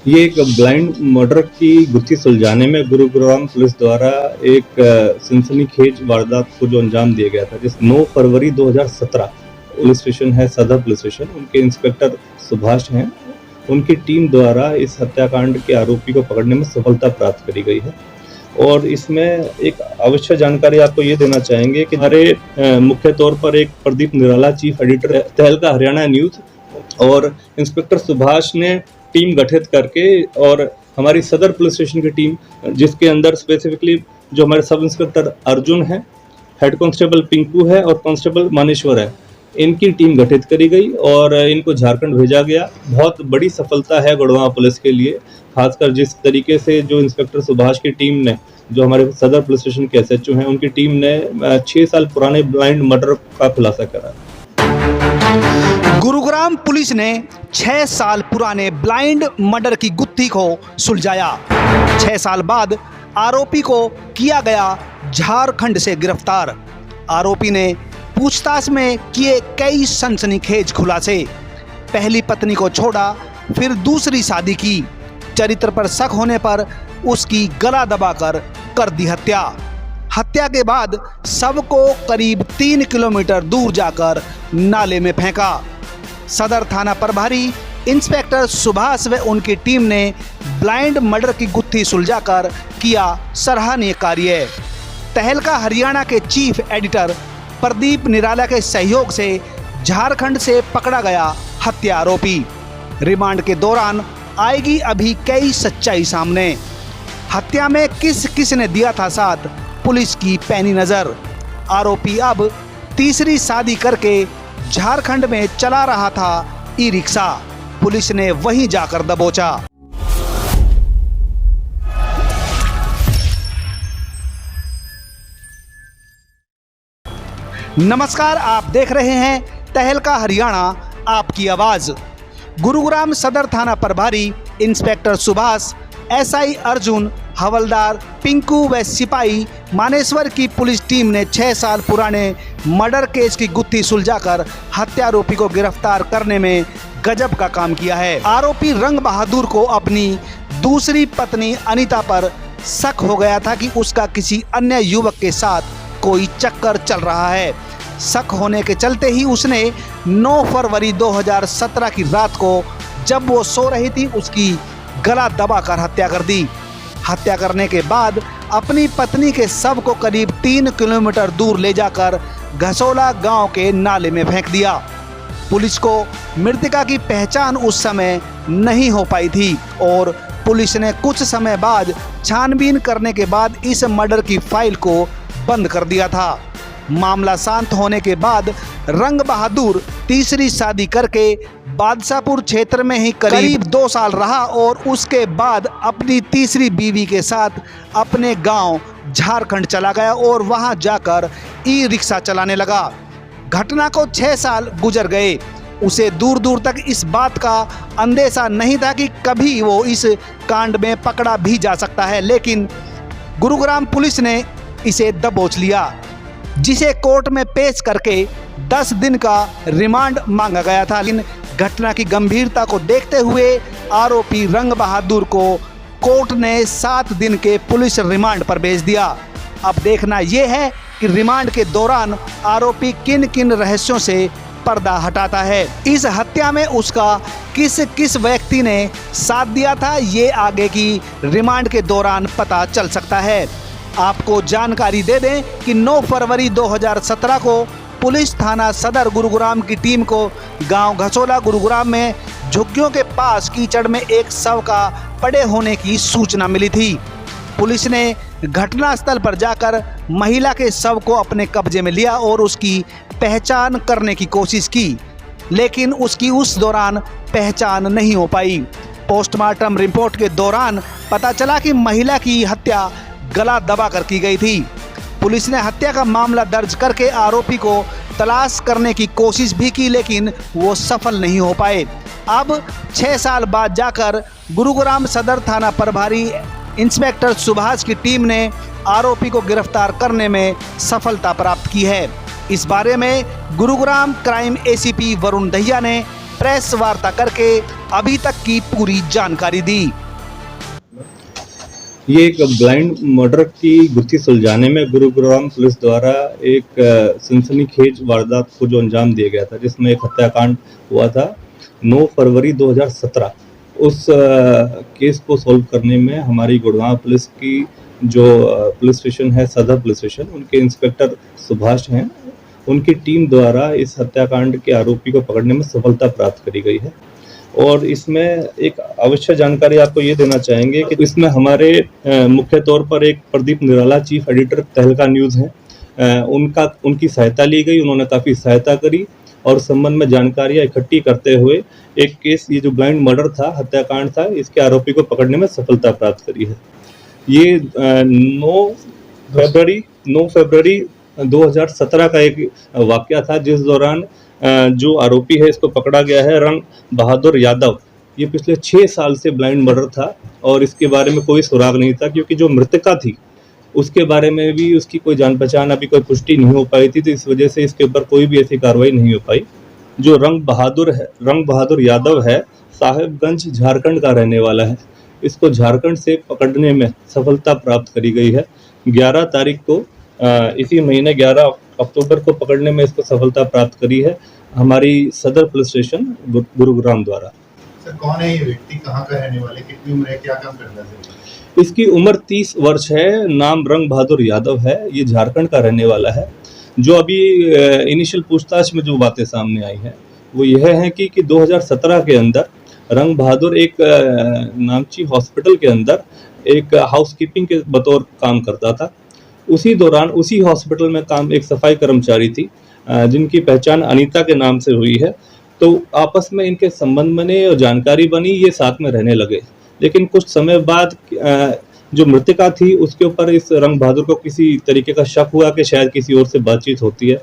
ये एक blind murder की गुत्थी सुलझाने में गुरुग्राम पुलिस द्वारा एक सनसनीखेज वारदात को जो अंजाम दिया गया था, जिस 9 फरवरी 2017 पुलिस स्टेशन है, सदर पुलिस स्टेशन, उनके इंस्पेक्टर सुभाष हैं, उनकी टीम द्वारा इस हत्याकांड के आरोपी को पकड़ने में सफलता प्राप्त करी गई है। और इसमें एक आवश्यक जानकारी आपको ये देना चाहेंगे कि हमारे मुख्य तौर पर एक प्रदीप निराला, चीफ एडिटर तहलका हरियाणा न्यूज, और इंस्पेक्टर सुभाष ने टीम गठित करके, और हमारी सदर पुलिस स्टेशन की टीम, जिसके अंदर स्पेसिफिकली जो हमारे सब इंस्पेक्टर अर्जुन है, हेड कांस्टेबल पिंकू है और कांस्टेबल मानेश्वर है, इनकी टीम गठित करी गई और इनको झारखंड भेजा गया। बहुत बड़ी सफलता है गुड़गांव पुलिस के लिए, खासकर जिस तरीके से जो इंस्पेक्टर सुभाष की टीम ने, जो हमारे सदर पुलिस स्टेशन के एसएचओ हैं, उनकी टीम ने 6 साल पुराने ब्लाइंड मर्डर का खुलासा करा। गुरुग्राम पुलिस ने 6 साल पुराने ब्लाइंड मर्डर की गुत्थी को सुलझाया। 6 साल बाद आरोपी को किया गया झारखंड से गिरफ्तार। आरोपी ने पूछताछ में किए कई सनसनीखेज खुलासे। पहली पत्नी को छोड़ा, फिर दूसरी शादी की। चरित्र पर शक होने पर उसकी गला दबाकर कर दी हत्या। हत्या के बाद शव को करीब 3 किलोमीटर दूर जाकर नाले में फेंका। सदर थाना प्रभारी इंस्पेक्टर सुभाष व उनकी टीम ने ब्लाइंड मर्डर की गुत्थी सुलझाकर किया सराहनीय कार्य। तहलका हरियाणा के चीफ एडिटर प्रदीप निराला के सहयोग से झारखंड से पकड़ा गया हत्या आरोपी। रिमांड के दौरान आएगी अभी कई सच्चाई सामने। हत्या में किस किस ने दिया था साथ, पुलिस की पैनी नजर। आरोपी अब तीसरी शादी करके झारखंड में चला रहा था ई रिक्शा। पुलिस ने वहीं जाकर दबोचा। नमस्कार, आप देख रहे हैं तहलका हरियाणा, आपकी आवाज। गुरुग्राम सदर थाना प्रभारी इंस्पेक्टर सुभाष, एसआई अर्जुन, हवलदार पिंकू व सिपाही मानेश्वर की पुलिस टीम ने 6 साल पुराने मर्डर केस की गुत्थी सुलझाकर हत्यारोपी को गिरफ्तार करने में गजब का काम किया है। आरोपी रंग बहादुर को अपनी दूसरी पत्नी अनीता पर शक हो गया था कि उसका किसी अन्य युवक के साथ कोई चक्कर चल रहा है। शक होने के चलते ही उसने 9 फरवरी 2017 की रात को, जब वो सो रही थी, उसकी गला दबाकर हत्या कर दी। हत्या करने के बाद अपनी पत्नी के शव को करीब 3 किलोमीटर दूर ले जाकर घसोला गांव के नाले में फेंक दिया। पुलिस को मृतका की पहचान उस समय नहीं हो पाई थी और पुलिस ने कुछ समय बाद छानबीन करने के बाद इस मर्डर की फाइल को बंद कर दिया था। मामला शांत होने के बाद रंग बहादुर तीसरी शादी करके बादशाहपुर क्षेत्र में ही करीब 2 साल रहा और उसके बाद अपनी तीसरी बीवी के साथ अपने गांव झारखंड चला गया और वहां जाकर ई रिक्शा चलाने लगा। घटना को 6 साल गुजर गए। उसे दूर दूर तक इस बात का अंदेशा नहीं था कि कभी वो इस कांड में पकड़ा भी जा सकता है, लेकिन गुरुग्राम पुलिस ने इसे दबोच लिया, जिसे कोर्ट में पेश करके 10 दिन का रिमांड मांगा गया था। लेकिन घटना की गंभीरता को देखते हुए आरोपी रंग बहादुर को कोर्ट ने 7 दिन के पुलिस रिमांड पर भेज दिया। अब देखना यह है कि रिमांड के दौरान आरोपी किन किन रहस्यों से पर्दा हटाता है। इस हत्या में उसका किस किस व्यक्ति ने साथ दिया था, ये आगे की रिमांड के दौरान पता चल सकता है। आपको जानकारी दे दें कि 9 फरवरी 2017 को पुलिस थाना सदर गुरुग्राम की टीम को गांव घसोला गुरुग्राम में झुग्गियों के पास कीचड़ में एक शव का पड़े होने की सूचना मिली थी। पुलिस ने घटनास्थल पर जाकर महिला के शव को अपने कब्जे में लिया और उसकी पहचान करने की कोशिश की, लेकिन उसकी उस दौरान पहचान नहीं हो पाई। पोस्टमार्टम रिपोर्ट के दौरान पता चला कि महिला की हत्या गला दबाकर की गई थी। पुलिस ने हत्या का मामला दर्ज करके आरोपी को तलाश करने की कोशिश भी की, लेकिन वो सफल नहीं हो पाए। अब 6 साल बाद जाकर गुरुग्राम सदर थाना प्रभारी इंस्पेक्टर सुभाष की टीम ने आरोपी को गिरफ्तार करने में सफलता प्राप्त की है। इस बारे में गुरुग्राम क्राइम एसीपी वरुण दहिया ने प्रेस वार्ता करके अभी तक की पूरी जानकारी दी। ये एक ब्लाइंड मर्डर की गुत्थी सुलझाने में गुरुग्राम पुलिस द्वारा एक सनसनीखेज वारदात को जो अंजाम दिया गया था, जिसमें एक हत्याकांड हुआ था 9 फरवरी 2017। उस केस को सॉल्व करने में हमारी गुड़गांव पुलिस की जो पुलिस स्टेशन है, सदर पुलिस स्टेशन, उनके इंस्पेक्टर सुभाष हैं, उनकी टीम द्वारा इस हत्याकांड के आरोपी को पकड़ने में सफलता प्राप्त करी गई है। और इसमें एक अवश्य जानकारी आपको ये देना चाहेंगे कि इसमें हमारे मुख्य तौर पर एक प्रदीप निराला, चीफ एडिटर तहलका न्यूज़ है, उनकी सहायता ली गई। उन्होंने काफ़ी सहायता करी और संबंध में जानकारियाँ इकट्ठी करते हुए एक केस, ये जो ब्लाइंड मर्डर था, हत्याकांड था, इसके आरोपी को पकड़ने में सफलता प्राप्त करी है। ये 9 फरवरी 2017 का एक वाकया था, जिस दौरान जो आरोपी है, इसको पकड़ा गया है, रंग बहादुर यादव। ये पिछले 6 साल से ब्लाइंड मर्डर था और इसके बारे में कोई सुराग नहीं था, क्योंकि जो मृतका थी उसके बारे में भी उसकी कोई जान पहचान अभी कोई पुष्टि नहीं हो पाई थी, तो इस वजह से इसके ऊपर कोई भी ऐसी कार्रवाई नहीं हो पाई। जो रंग बहादुर यादव है, साहेबगंज झारखंड का रहने वाला है। इसको झारखंड से पकड़ने में सफलता प्राप्त करी गई है। 11 तारीख को इसी महीने 11 अक्टूबर को पकड़ने में इसको सफलता प्राप्त करी है हमारी सदर पुलिस स्टेशन गुरुग्राम द्वारा। सर, कौन है ये व्यक्ति, कहाँ का रहने वाले, कितनी उम्र है, क्या काम करता है? इसकी उम्र 30 वर्ष है, नाम रंग बहादुर यादव है, ये झारखंड का रहने वाला है। जो अभी इनिशियल पूछताछ में जो बातें सामने आई हैं वो यह है कि 2017 के अंदर रंग बहादुर एक नामची हॉस्पिटल के अंदर एक हाउसकीपिंग के बतौर काम करता था। उसी दौरान उसी हॉस्पिटल में काम एक सफाई कर्मचारी थी, जिनकी पहचान अनीता के नाम से हुई है। तो आपस में इनके संबंध बने और जानकारी बनी, ये साथ में रहने लगे। लेकिन कुछ समय बाद जो मृतिका थी उसके ऊपर इस रंग बहादुर को किसी तरीके का शक हुआ कि शायद किसी और से बातचीत होती है।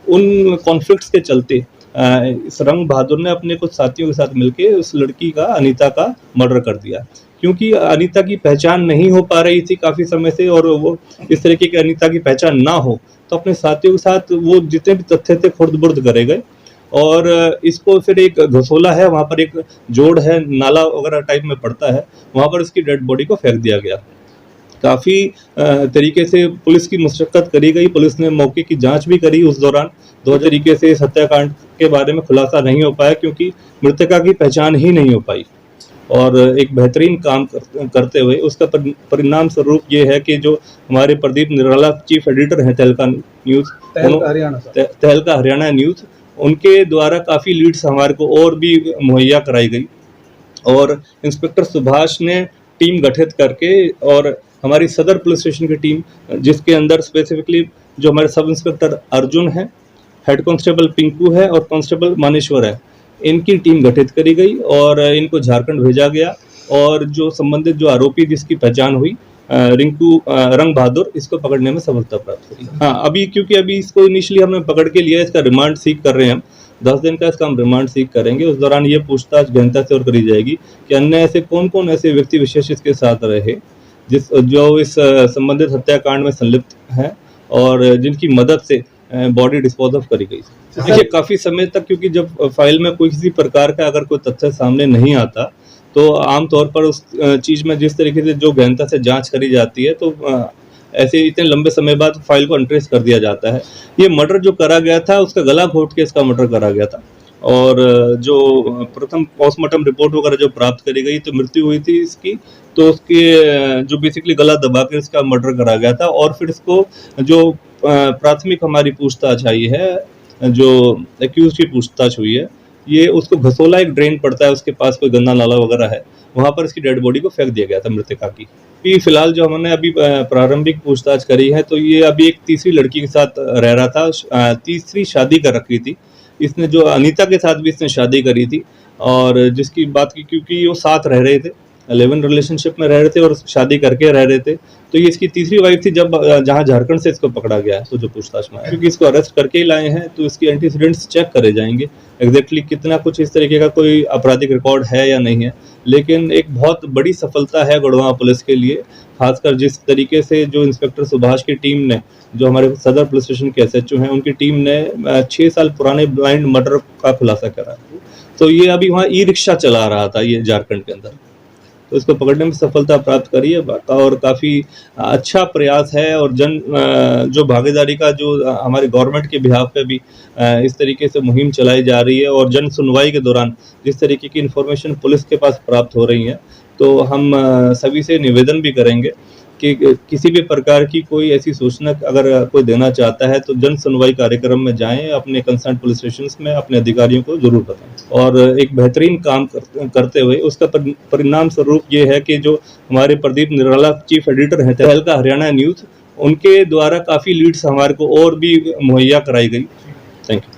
उन कॉन्फ्लिक्ट्स के चलते इस रंग बहादुर ने अपने कुछ साथियों के साथ मिलकर उस लड़की का, अनीता का मर्डर कर दिया। क्योंकि अनीता की पहचान नहीं हो पा रही थी काफ़ी समय से, और वो इस तरीके की अनीता की पहचान ना हो, तो अपने साथियों के साथ वो जितने भी तथ्य थे खुर्द-बुर्द करे गए। और इसको फिर एक घसोला है, वहाँ पर एक जोड़ है, नाला वगैरह टाइप में पड़ता है, वहाँ पर इसकी डेड बॉडी को फेंक दिया गया। काफ़ी तरीके से पुलिस की मशक्कत करी गई, पुलिस ने मौके की जांच भी करी। उस दौरान 2 तरीके से इस हत्याकांड के बारे में खुलासा नहीं हो पाया, क्योंकि मृतका की पहचान ही नहीं हो पाई। और एक बेहतरीन काम करते हुए उसका परिणाम स्वरूप ये है कि जो हमारे प्रदीप निराला, चीफ एडिटर हैं तहलका न्यूज़, तहलका हरियाणा न्यूज़, उनके द्वारा काफ़ी लीड्स हमारे को और भी मुहैया कराई गई। और इंस्पेक्टर सुभाष ने टीम गठित करके, और हमारी सदर पुलिस स्टेशन की टीम, जिसके अंदर स्पेसिफिकली जो हमारे सब इंस्पेक्टर अर्जुन है, हेड कांस्टेबल पिंकू है और कांस्टेबल मानेश्वर है, इनकी टीम गठित करी गई और इनको झारखंड भेजा गया। और जो संबंधित जो आरोपी जिसकी पहचान हुई रंग बहादुर, इसको पकड़ने में सफलता प्राप्त करी। हाँ, अभी अभी इसको इनिशियली हमने पकड़ के लिया, इसका रिमांड सीख कर रहे हैं हम। 10 दिन का इसका हम रिमांड सीख करेंगे। उस दौरान ये पूछताछ गहनता से और करी जाएगी कि अन्य ऐसे कौन कौन ऐसे व्यक्ति विशेष इसके साथ रहे जो इस संबंधित हत्याकांड में संलिप्त हैं और जिनकी मदद से बॉडी डिस्पोज ऑफ करी गई। देखिए, काफ़ी समय तक, क्योंकि जब फाइल में कोई किसी प्रकार का अगर कोई तथ्य सामने नहीं आता, तो आमतौर पर उस चीज़ में जिस तरीके से जो गहनता से जांच करी जाती है, तो ऐसे इतने लंबे समय बाद फाइल को अनट्रेस कर दिया जाता है। ये मर्डर जो करा गया था, उसका गला घोट के इसका मर्डर करा गया था। और जो प्रथम पोस्टमार्टम रिपोर्ट वगैरह जो प्राप्त करी गई, तो मृत्यु हुई थी इसकी, तो उसके जो बेसिकली गला दबा के इसका मर्डर करा गया था। और फिर इसको जो प्राथमिक हमारी पूछताछ आई है, जो एक्यूज की पूछताछ हुई है, ये उसको घसोला, एक ड्रेन पड़ता है उसके पास, कोई गंदा नाला वगैरह है, वहाँ पर इसकी डेड बॉडी को फेंक दिया गया था मृतका की। फिलहाल जो हमने अभी प्रारंभिक पूछताछ करी है, तो ये अभी एक तीसरी लड़की के साथ रह रहा था, तीसरी शादी कर रखी थी इसने। जो अनीता के साथ भी इसने शादी करी थी, और जिसकी बात की, क्योंकि वो साथ रह रहे थे, 11 रिलेशनशिप में रह रहे थे और शादी करके रह रहे थे, तो ये इसकी तीसरी वाइफ थी जब जहाँ झारखंड से इसको पकड़ा गया है। तो जो पूछताछ में, क्योंकि इसको अरेस्ट करके ही लाए हैं, तो इसकी एंटीसीडेंट्स चेक करे जाएंगे एग्जैक्टली कितना कुछ इस तरीके का कोई आपराधिक रिकॉर्ड है या नहीं है। लेकिन एक बहुत बड़ी सफलता है गुड़गांव पुलिस के लिए, खासकर जिस तरीके से जो इंस्पेक्टर सुभाष की टीम ने, जो हमारे सदर पुलिस स्टेशन के SHO हैं, उनकी टीम ने 6 साल पुराने ब्लाइंड मर्डर का खुलासा करा। तो ये अभी वहाँ ई रिक्शा चला रहा था, ये झारखंड के अंदर। तो इसको पकड़ने में सफलता प्राप्त करी है और काफ़ी अच्छा प्रयास है। और जो भागीदारी का जो हमारे गवर्नमेंट के बिहाफ पे भी इस तरीके से मुहिम चलाई जा रही है, और जन सुनवाई के दौरान जिस तरीके की इन्फॉर्मेशन पुलिस के पास प्राप्त हो रही है, तो हम सभी से निवेदन भी करेंगे कि किसी भी प्रकार की कोई ऐसी सूचना अगर कोई देना चाहता है तो जन सुनवाई कार्यक्रम में जाएं, अपने कंसर्न पुलिस स्टेशन में अपने अधिकारियों को जरूर बताएं। और एक बेहतरीन काम करते हुए उसका परिणाम स्वरूप ये है कि जो हमारे प्रदीप निराला चीफ एडिटर हैं तहलका हरियाणा न्यूज़, उनके द्वारा काफ़ी लीड्स हमारे को और भी मुहैया कराई गई। Thank you.